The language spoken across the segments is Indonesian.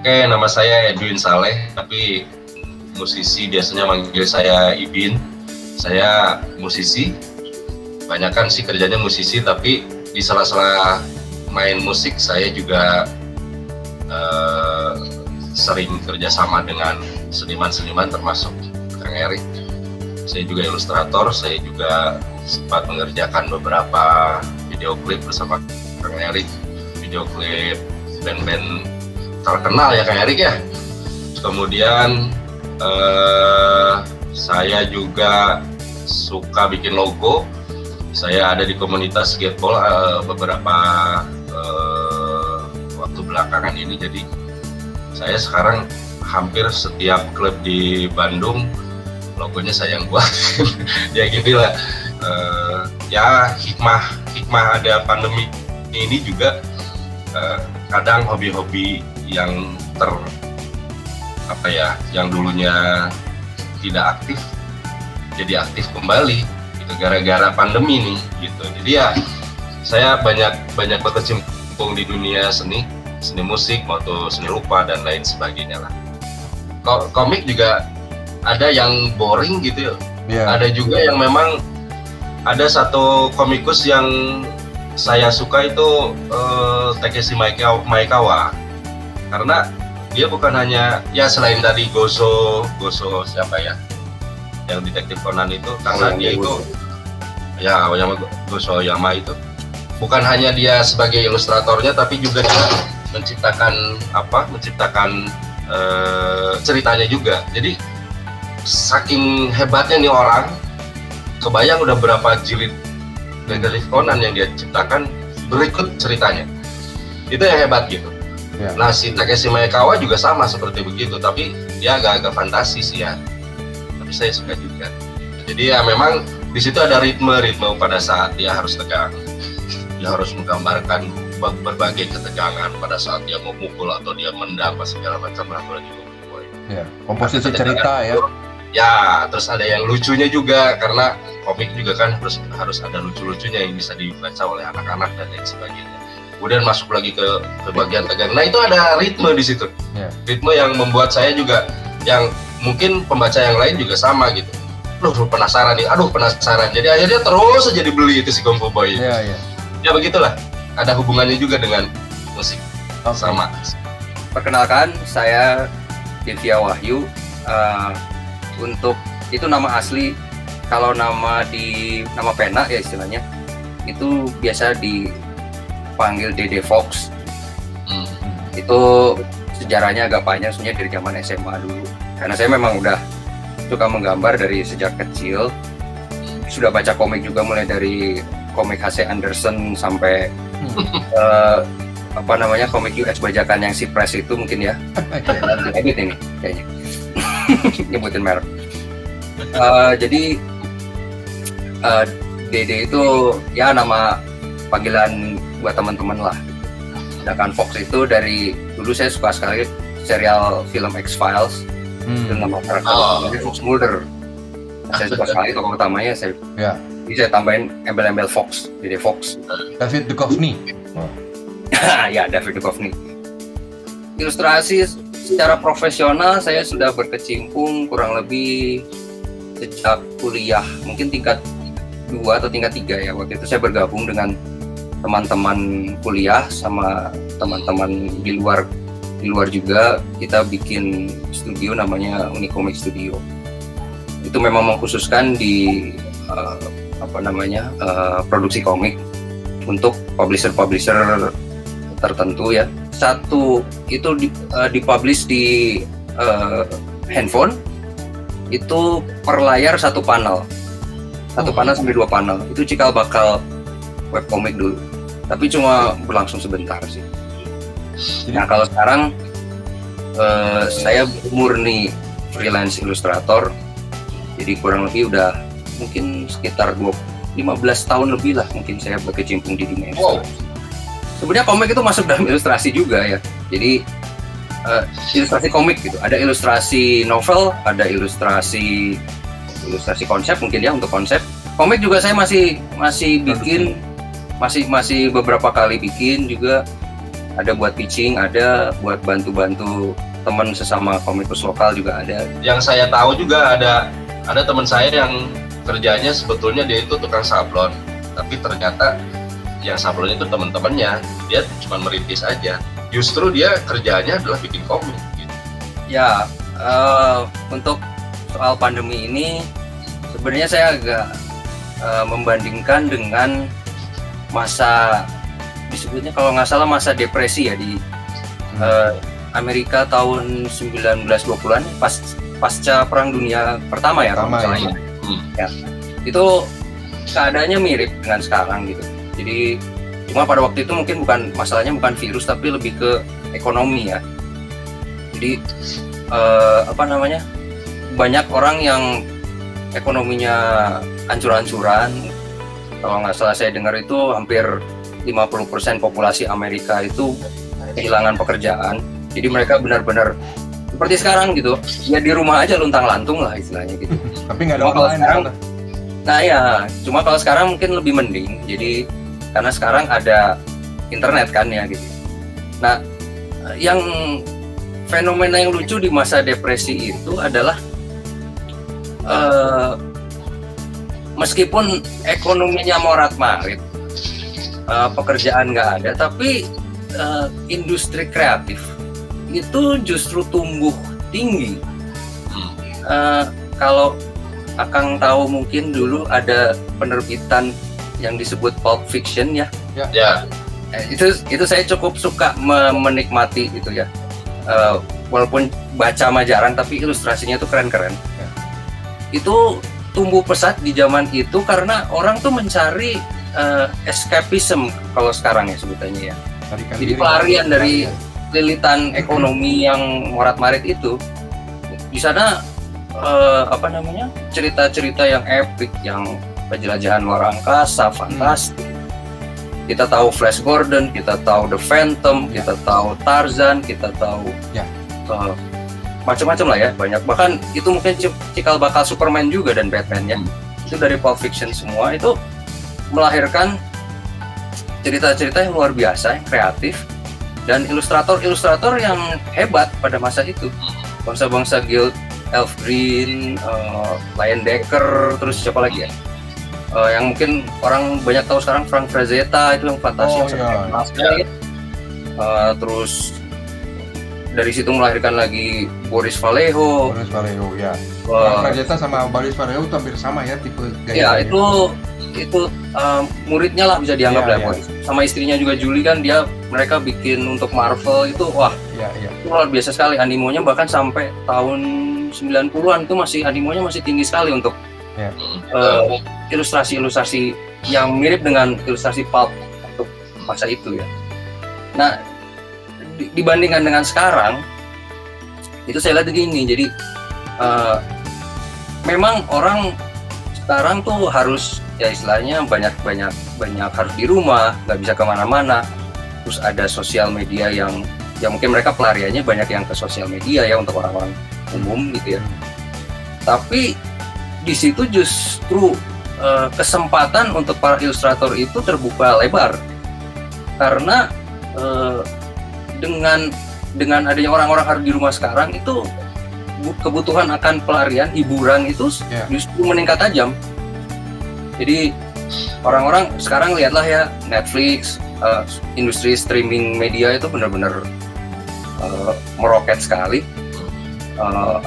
Oke, nama saya Edwin Saleh, tapi musisi biasanya manggil saya Ibin. Saya musisi, kebanyakan sih kerjanya musisi, tapi di sela-sela main musik saya juga sering kerjasama dengan seniman-seniman termasuk Kang Erik. Saya juga ilustrator, saya juga sempat mengerjakan beberapa video klip bersama Kang Erik, video klip band-band terkenal ya Kang Erik ya. Kemudian saya juga suka bikin logo. Saya ada di komunitas skateball beberapa waktu belakangan ini, jadi saya sekarang hampir setiap klub di Bandung logonya saya yang buat. Ya gitulah. Ya hikmah ada pandemi ini juga, kadang hobi-hobi yang yang dulunya tidak aktif jadi aktif kembali gitu, gara-gara pandemi nih gitu. Jadi ya saya banyak berkecimpung di dunia seni musik maupun seni rupa dan lain sebagainya lah. Komik juga ada yang boring gitu ya. Ada juga yang memang ada satu komikus yang saya suka itu Takeshi Maekawa, karena dia bukan hanya ya selain tadi Goso siapa ya yang detektif Conan itu, karena dia itu ya Goso Yama itu bukan hanya dia sebagai ilustratornya, tapi juga dia menciptakan ceritanya juga. Jadi saking hebatnya nih orang, kebayang udah berapa jilid detektif Conan yang dia ciptakan, berikut ceritanya. Itu yang hebat gitu. Nah, si Takeshi Maekawa juga sama seperti begitu, tapi dia agak fantasi sih ya. Tapi saya suka juga. Jadi ya memang di situ ada ritme pada saat dia harus tegang. Dia harus menggambarkan berbagai ketegangan pada saat dia mau mukul atau dia mendam segala macam, apalagi mukul. Ya, komposisi cerita ya. Ya, terus ada yang lucunya juga, karena komik juga kan harus ada lucu-lucunya yang bisa dibaca oleh anak-anak dan lain sebagainya. Kemudian masuk lagi ke bagian tegang. Nah, itu ada ritme di situ. Ritme yang membuat saya juga, yang mungkin pembaca yang lain juga sama gitu. Penasaran nih, penasaran. Jadi akhirnya terus aja dibeli itu si Kungfu Boy. Ya begitulah. Ada hubungannya juga dengan musik. Sama. Perkenalkan, saya Divya Wahyu. Untuk itu nama asli, kalau nama pena ya istilahnya, itu biasa dipanggil Dede Fox. Itu sejarahnya agak panjang sebenarnya dari zaman SMA dulu. Karena saya memang udah suka menggambar dari sejak kecil. Sudah baca komik juga, mulai dari komik H.C. Andersen sampai komik US bajakan yang si Press itu mungkin ya. Edit ini kayaknya. Nyebutin merek. Jadi Dede itu ya nama panggilan buat teman-teman lah. Sedangkan Fox itu dari dulu saya suka sekali serial film X-Files. Itu nama karakternya Fox Mulder. Saya suka sekali tokoh utamanya. Jadi saya tambahin embel-embel Fox, Dede Fox. David Duchovny. Ya, David Duchovny. Ilustrasi secara profesional saya sudah berkecimpung kurang lebih sejak kuliah, mungkin tingkat 2 atau tingkat 3 ya. Waktu itu saya bergabung dengan teman-teman kuliah sama teman-teman di luar juga. Kita bikin studio namanya Unicomic Studio. Itu memang mengkhususkan di produksi komik untuk publisher tertentu ya. Satu itu dipublish di handphone, itu per layar satu panel sampai 2 panel. Itu cikal bakal webcomic dulu, tapi cuma berlangsung sebentar sih. Nah, kalau sekarang saya murni freelance ilustrator, jadi kurang lebih udah mungkin sekitar 15 tahun lebih lah mungkin saya berkecimpung di dunia ilustrasi. Sebenarnya komik itu masuk dalam ilustrasi juga ya. Jadi ilustrasi komik gitu. Ada ilustrasi novel, ada ilustrasi konsep mungkin ya, untuk konsep. Komik juga saya masih bikin, masih beberapa kali bikin juga. Ada buat pitching, ada buat bantu-bantu teman sesama komikus lokal juga ada. Yang saya tahu juga ada teman saya yang kerjanya sebetulnya dia itu tukang sablon, tapi ternyata yang sablon itu teman-temannya, dia cuma merintis aja. Justru dia kerjanya adalah bikin komik. Gitu. Ya, untuk soal pandemi ini sebenarnya saya agak membandingkan dengan masa, disebutnya kalau nggak salah masa depresi ya di Amerika tahun 1920-an pasca Perang Dunia Pertama ya, kalau nggak salah ya. Ya. Itu keadaannya mirip dengan sekarang gitu. Jadi cuma pada waktu itu mungkin masalahnya bukan virus tapi lebih ke ekonomi ya. Jadi banyak orang yang ekonominya hancur-hancuran. Kalau nggak salah saya dengar itu hampir 50% populasi Amerika itu kehilangan pekerjaan. Jadi mereka benar-benar seperti sekarang gitu, ya di rumah aja luntang-lantung lah istilahnya gitu. Tapi nggak ada Cuma kalau online sekarang, kan? nah ya, cuma kalau sekarang mungkin lebih mending. Jadi karena sekarang ada internet kan ya gitu. Nah, yang fenomena yang lucu di masa depresi itu adalah meskipun ekonominya morat-marit, pekerjaan nggak ada, tapi industri kreatif itu justru tumbuh tinggi. Kalau Akang tahu mungkin dulu ada penerbitan yang disebut Pulp Fiction ya. Ya. Itu saya cukup suka menikmati itu ya. Walaupun baca mah jarang tapi ilustrasinya itu keren-keren. Ya. Itu tumbuh pesat di zaman itu karena orang tuh mencari escapism kalau sekarang ya sebutannya ya. Jadi pelarian dari lilitan ekonomi yang morat-marit itu. Di sana cerita-cerita yang epic, yang penjelajahan luar angkasa, fantastik. Kita tahu Flash Gordon, kita tahu The Phantom, kita tahu Tarzan, kita tahu macam-macam lah ya, banyak. Bahkan itu mungkin cikal bakal Superman juga dan Batman ya. Itu dari Pulp Fiction semua, itu melahirkan cerita-cerita yang luar biasa, yang kreatif, dan ilustrator-ilustrator yang hebat pada masa itu. Bangsa-bangsa Guild, Elf Green, Lion Decker, terus siapa lagi ya? Yang mungkin orang banyak tahu sekarang, Frank Frazetta itu yang fantasi yang terus dari situ melahirkan lagi Boris Vallejo. Boris Vallejo ya. Frazetta sama Boris Vallejo itu hampir sama ya tipe Ya gaya. itu muridnya lah bisa dianggap lah. Sama istrinya juga Julie kan, mereka bikin untuk Marvel itu itu luar biasa sekali animonya, bahkan sampai tahun 90-an itu animonya masih tinggi sekali untuk ilustrasi-ilustrasi yang mirip dengan ilustrasi pulp untuk masa itu ya. Nah, dibandingkan dengan sekarang itu saya lihat begini, jadi memang orang sekarang tuh harus ya istilahnya banyak harus di rumah, nggak bisa kemana-mana. Terus ada sosial media yang mungkin mereka pelariannya banyak yang ke sosial media ya untuk orang-orang umum gitu ya. Tapi di situ justru kesempatan untuk para ilustrator itu terbuka lebar karena dengan adanya orang-orang harus di rumah sekarang itu kebutuhan akan pelarian, hiburan itu justru meningkat tajam. Jadi orang-orang sekarang lihatlah ya Netflix, industri streaming media itu benar-benar meroket sekali.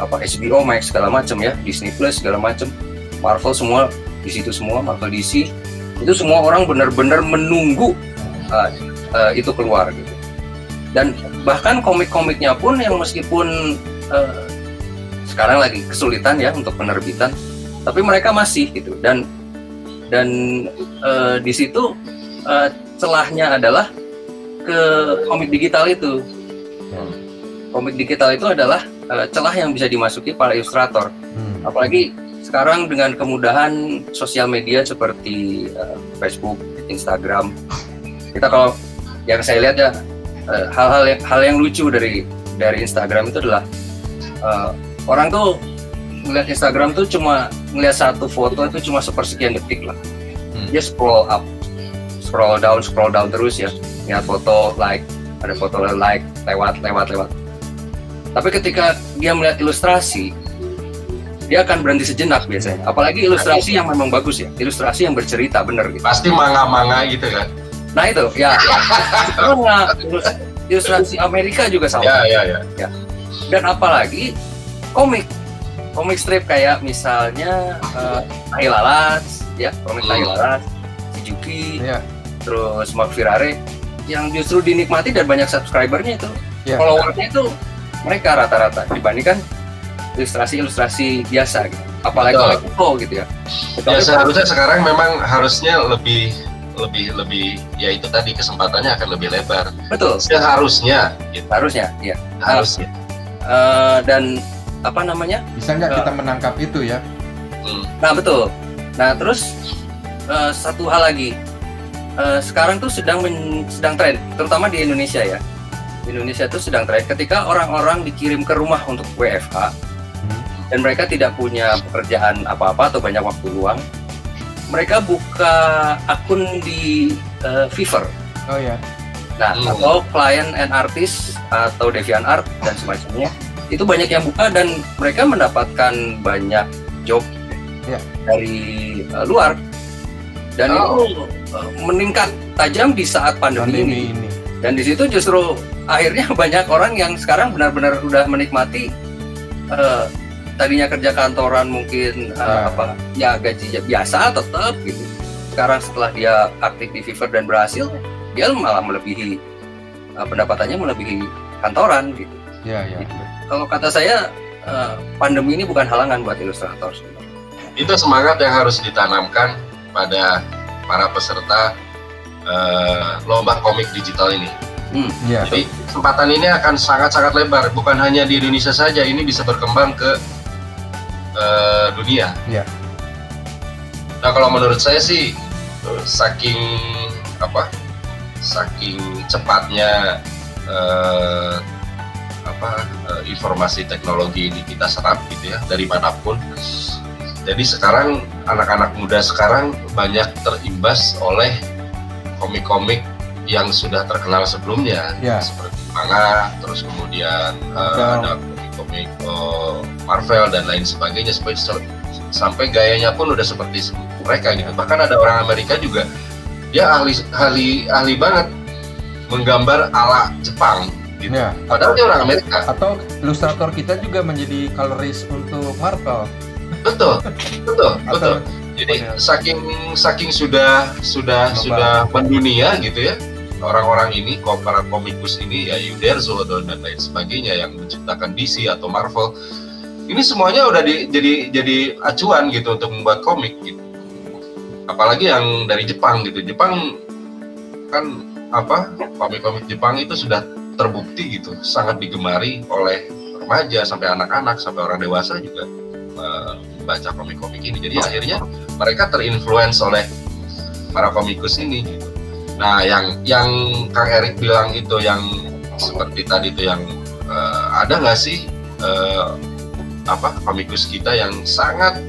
HBO Max segala macam ya, Disney Plus segala macam, Marvel semua di situ semua, Marvel DC itu semua orang benar-benar menunggu itu keluar gitu. Dan bahkan komik-komiknya pun yang meskipun sekarang lagi kesulitan ya untuk penerbitan, tapi mereka masih gitu. Dan di situ celahnya adalah ke komik digital itu. Komik digital itu adalah celah yang bisa dimasuki para ilustrator. Apalagi sekarang dengan kemudahan sosial media seperti Facebook, Instagram. Kita kalau yang saya lihat ya hal yang lucu dari Instagram itu adalah orang tuh ngeliat Instagram tuh cuma ngeliat satu foto itu cuma sepersekian detik lah. Dia scroll up, scroll down terus ya, lihat foto, like, ada foto like lewat. Tapi ketika dia melihat ilustrasi, dia akan berhenti sejenak biasanya. Apalagi ilustrasi yang memang bagus ya, ilustrasi yang bercerita bener gitu. Pasti manga-manga gitu kan. Nah itu ya, karena ilustrasi Amerika juga sama. Ya. Dan apalagi komik strip kayak misalnya Tai Lalat, ya komik Tai Lalat, Shizuki, terus Mark Firare, yang justru dinikmati dan banyak subscribernya itu, followersnya itu mereka rata-rata dibandingkan ilustrasi biasa gitu. Apalagi Mexico gitu ya. Ya seharusnya sekarang memang harusnya lebih ya itu tadi kesempatannya akan lebih lebar. Betul. Seharusnya. Gitu. Harusnya, ya. Harusnya. Dan apa namanya? Bisa nggak kita menangkap itu ya? Nah betul. Nah terus satu hal lagi, sekarang tuh sedang tren, terutama di Indonesia ya. Indonesia tuh sedang tren ketika orang-orang dikirim ke rumah untuk WFH dan mereka tidak punya pekerjaan apa-apa atau banyak waktu luang, mereka buka akun di Fiverr. Oh ya. Nah, atau Client and Artist atau DeviantArt dan semacamnya. Itu banyak yang buka dan mereka mendapatkan banyak job dari luar. Dan itu meningkat tajam di saat pandemi ini. Dan di situ justru akhirnya banyak orang yang sekarang benar-benar udah menikmati tadinya kerja kantoran mungkin gaji biasa tetap gitu. Sekarang setelah dia aktif di Fiverr dan berhasil, dia malah melebihi pendapatannya melebihi kantoran gitu. Iya. Kalau kata saya pandemi ini bukan halangan buat ilustrator sebenarnya. Itu semangat yang harus ditanamkan pada para peserta lomba komik digital ini. Jadi kesempatan ini akan sangat-sangat lebar, bukan hanya di Indonesia saja, ini bisa berkembang ke dunia. Nah kalau menurut saya sih saking cepatnya informasi teknologi ini kita serap gitu ya dari manapun. Jadi sekarang anak-anak muda sekarang banyak terimbas oleh komik-komik yang sudah terkenal sebelumnya, seperti manga, terus kemudian ada komik-komik Marvel dan lain sebagainya, sampai gayanya pun udah seperti mereka gitu. Bahkan ada orang Amerika juga, dia ahli banget menggambar ala Jepang gitu. Padahal dia orang Amerika. Atau ilustrator kita juga menjadi coloris untuk Marvel. Betul. Jadi saking sudah mendunia gitu ya, orang-orang ini, para komikus ini ya, Uderzo dan lain sebagainya yang menciptakan DC atau Marvel, ini semuanya udah jadi acuan gitu untuk membuat komik gitu. Apalagi yang dari Jepang gitu. Jepang kan komik-komik Jepang itu sudah terbukti gitu, sangat digemari oleh remaja sampai anak-anak sampai orang dewasa juga baca komik-komik ini. Jadi akhirnya mereka terinfluence oleh para komikus ini gitu. Nah, yang Kang Erik bilang itu yang seperti tadi itu yang ada nggak sih komikus kita yang sangat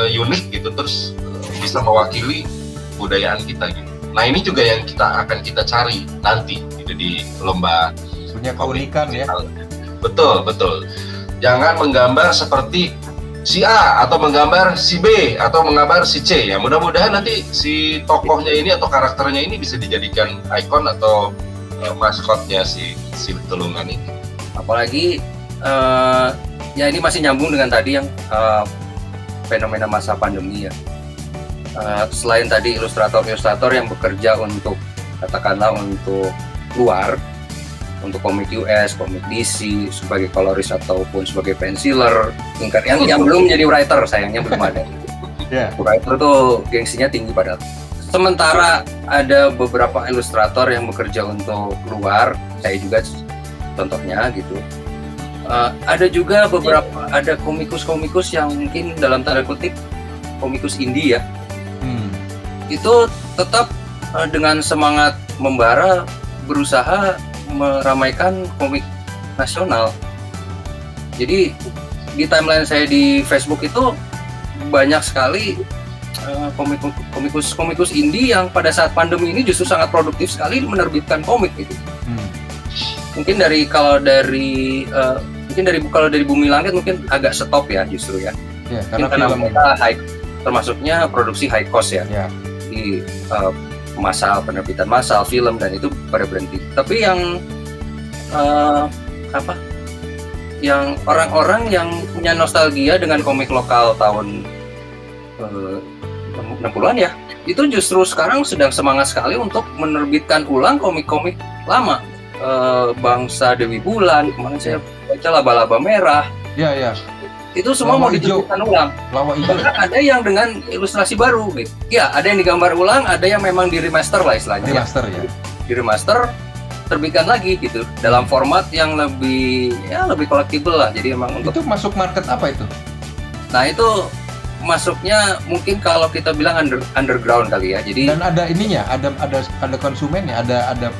unik gitu, terus bisa mewakili budayaan kita gitu. Nah, ini juga yang akan kita cari nanti gitu di lomba punya keunikan ya. Betul. Jangan menggambar seperti si A atau menggambar si B atau menggambar si C ya. Mudah-mudahan nanti si tokohnya ini atau karakternya ini bisa dijadikan ikon atau maskotnya si tulungan ini. Apalagi ya ini masih nyambung dengan tadi yang fenomena masa pandemi ya. Selain tadi ilustrator yang bekerja untuk katakanlah untuk luar, untuk komik US, komik DC, sebagai coloris ataupun sebagai penciler, yang belum menjadi writer, sayangnya belum ada. Writer tuh gengsinya tinggi padahal. Sementara ada beberapa ilustrator yang bekerja untuk luar, saya juga contohnya gitu. Ada juga ada komikus yang mungkin dalam tanda kutip komikus indie ya. Itu tetap dengan semangat membara berusaha meramaikan komik nasional. Jadi di timeline saya di Facebook itu banyak sekali komikus indie yang pada saat pandemi ini justru sangat produktif sekali menerbitkan komik gitu. Mungkin kalau dari Bumi Langit mungkin agak stop ya justru ya. Ya, karena mereka termasuknya produksi high cost ya. Di penerbitan massal film dan itu pada berhenti. Tapi yang yang orang-orang yang punya nostalgia dengan komik lokal tahun 60-an ya, itu justru sekarang sedang semangat sekali untuk menerbitkan ulang komik-komik lama. Bangsa Dewi Bulan, kemarin saya baca Laba-Laba Merah. Ya. Itu semua mau diterbitkan ulang. Bahkan ada yang dengan ilustrasi baru gitu. Ya, ada yang digambar ulang, ada yang memang di remaster lah istilahnya. Remaster ya. Di remaster, terbitkan lagi gitu dalam format yang lebih collectible lah. Jadi emang itu masuk market apa itu? Nah, itu masuknya mungkin kalau kita bilang underground kali ya. Jadi dan ada ininya, ada konsumennya, ada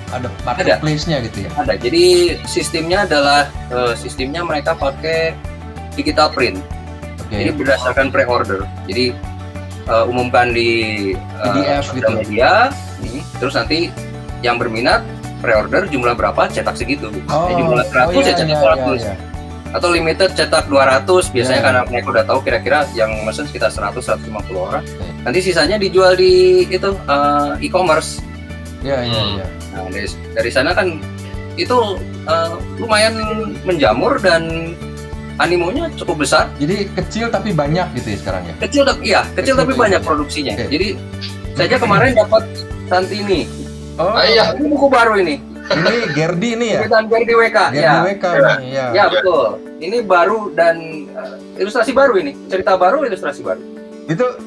marketplace-nya gitu ya. Ada. Jadi sistemnya adalah sistemnya mereka pakai digital print. Jadi berdasarkan pre-order. Jadi umumkan di PDF gitu. Media, terus nanti yang berminat pre-order jumlah berapa cetak segitu. Jumlah 100 cetak 200. Atau limited cetak 200 biasanya karena mereka udah tahu kira-kira yang mesen sekitar 100-150 orang. Nanti sisanya dijual di itu e-commerce. Iya. Nah, dari sana kan itu lumayan menjamur dan animonya cukup besar. Jadi kecil tapi banyak gitu ya sekarang ya. Kecil tapi banyak produksinya. Jadi saya kemarin dapat Santini. Ini buku baru ini. Ini Gerdi ini ya? Gerdi WK. Ya, betul. Ini baru dan ilustrasi baru ini. Cerita baru, ilustrasi baru. Itu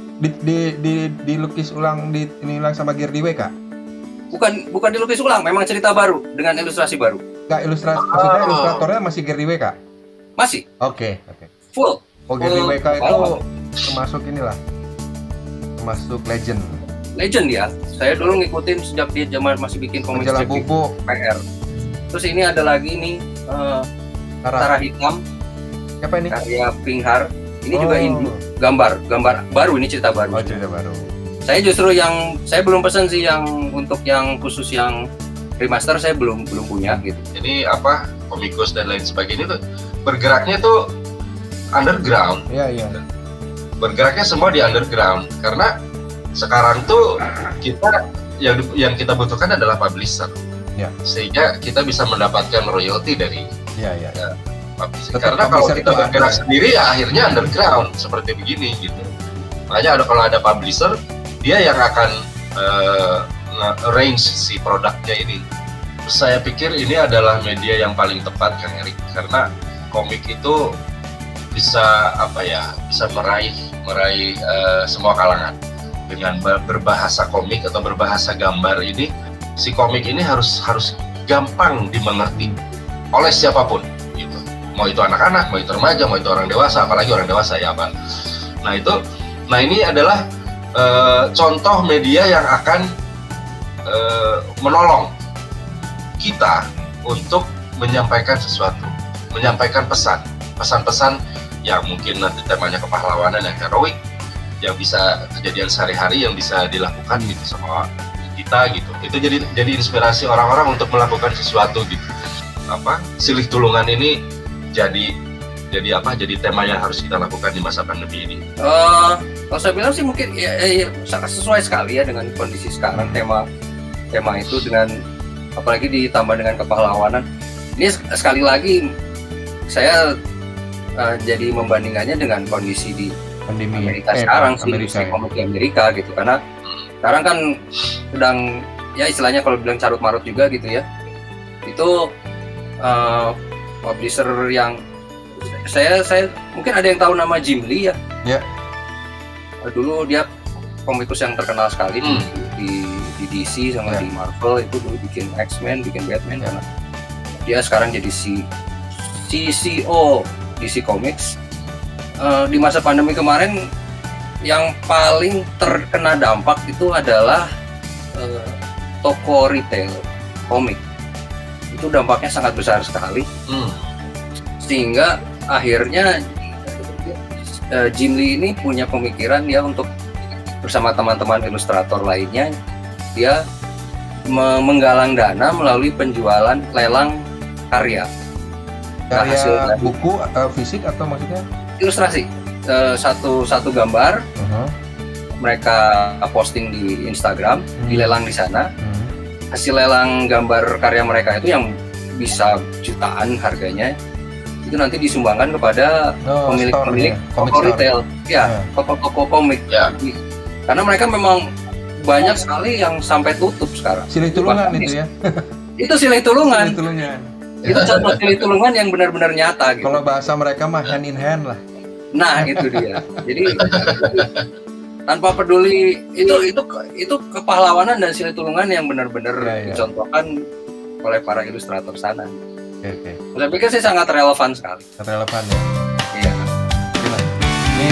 dilukis ulang, ini ulang sama Gerdi WK? Bukan dilukis ulang, memang cerita baru dengan ilustrasi baru. Enggak, maksudnya ilustratornya masih Gerdi WK? Masih. Oke. Full. Gerdi WK itu termasuk inilah. Termasuk legend ya. Saya dulu ngikutin sejak dia zaman masih bikin komik Majalah Bobo PR. Terus ini ada lagi nih Tara Hitam. Siapa ini? Karya Pinghar. Ini juga indie. Gambar baru, ini cerita baru. Cerita baru. Saya justru saya belum pesan sih yang untuk yang khusus yang remaster saya belum punya gitu. Jadi komikus dan lain sebagainya tuh bergeraknya tuh underground. Iya. Bergeraknya semua di underground karena sekarang tuh kita yang kita butuhkan adalah publisher, sehingga kita bisa mendapatkan royalti dari publisher. Karena kalau kita bergerak sendiri ya akhirnya underground seperti begini gitu. Makanya kalau ada publisher, dia yang akan arrange si produknya ini. Saya pikir ini adalah media yang paling tepat, Kang Erik, karena komik itu bisa bisa meraih semua kalangan. Dengan berbahasa komik atau berbahasa gambar ini, si komik ini harus gampang dimengerti oleh siapapun gitu. Mau itu anak-anak, mau itu remaja, mau itu orang dewasa, apalagi orang dewasa ya Pak. Nah ini adalah contoh media yang akan menolong kita untuk menyampaikan sesuatu, menyampaikan pesan-pesan yang mungkin nanti temanya kepahlawanan yang heroik, yang bisa kejadian sehari-hari yang bisa dilakukan gitu sama kita gitu. Itu jadi inspirasi orang-orang untuk melakukan sesuatu gitu. Silih tulungan ini jadi tema yang harus kita lakukan di masa pandemi ini. Kalau saya bilang sih mungkin sangat sesuai sekali ya dengan kondisi sekarang, tema itu dengan apalagi ditambah dengan kepahlawanan. Ini sekali lagi saya jadi membandingkannya dengan kondisi di Amerika sekarang sih, industri komik di Amerika gitu, karena sekarang kan sedang ya istilahnya kalau bilang carut marut juga gitu ya. Itu publisher yang saya mungkin ada yang tahu nama Jim Lee ya. Dulu dia komikus yang terkenal sekali di DC sama di Marvel, itu dulu bikin X-Men, bikin Batman, karena dia sekarang jadi CEO DC Comics. Di masa pandemi kemarin yang paling terkena dampak itu adalah toko retail komik. Itu dampaknya sangat besar sekali. Sehingga akhirnya Jim Lee ini punya pemikiran dia untuk bersama teman-teman ilustrator lainnya, dia menggalang dana melalui penjualan lelang karya. Nah, Karya hasilnya buku fisik atau maksudnya? ilustrasi. Satu gambar mereka posting di Instagram, dilelang di sana. Hasil lelang gambar karya mereka itu yang bisa jutaan harganya, itu nanti disumbangkan kepada pemilik-pemilik toko retail, ya, toko-toko komik. Ya. Karena mereka memang banyak sekali yang sampai tutup sekarang. Silih tulungan itu ya. Itu silih tulungan. Silih tulungan. Itu contoh silih tulungan yang benar-benar nyata gitu. Kalau bahasa mereka mah hand in hand lah. Nah, itu dia. Jadi tanpa peduli itu kepahlawanan dan silih tulungan yang benar-benar dicontohkan oleh para ilustrator sana. Oke. Saya pikir sih sangat relevan sekali. Relevan ya. Iya. Ini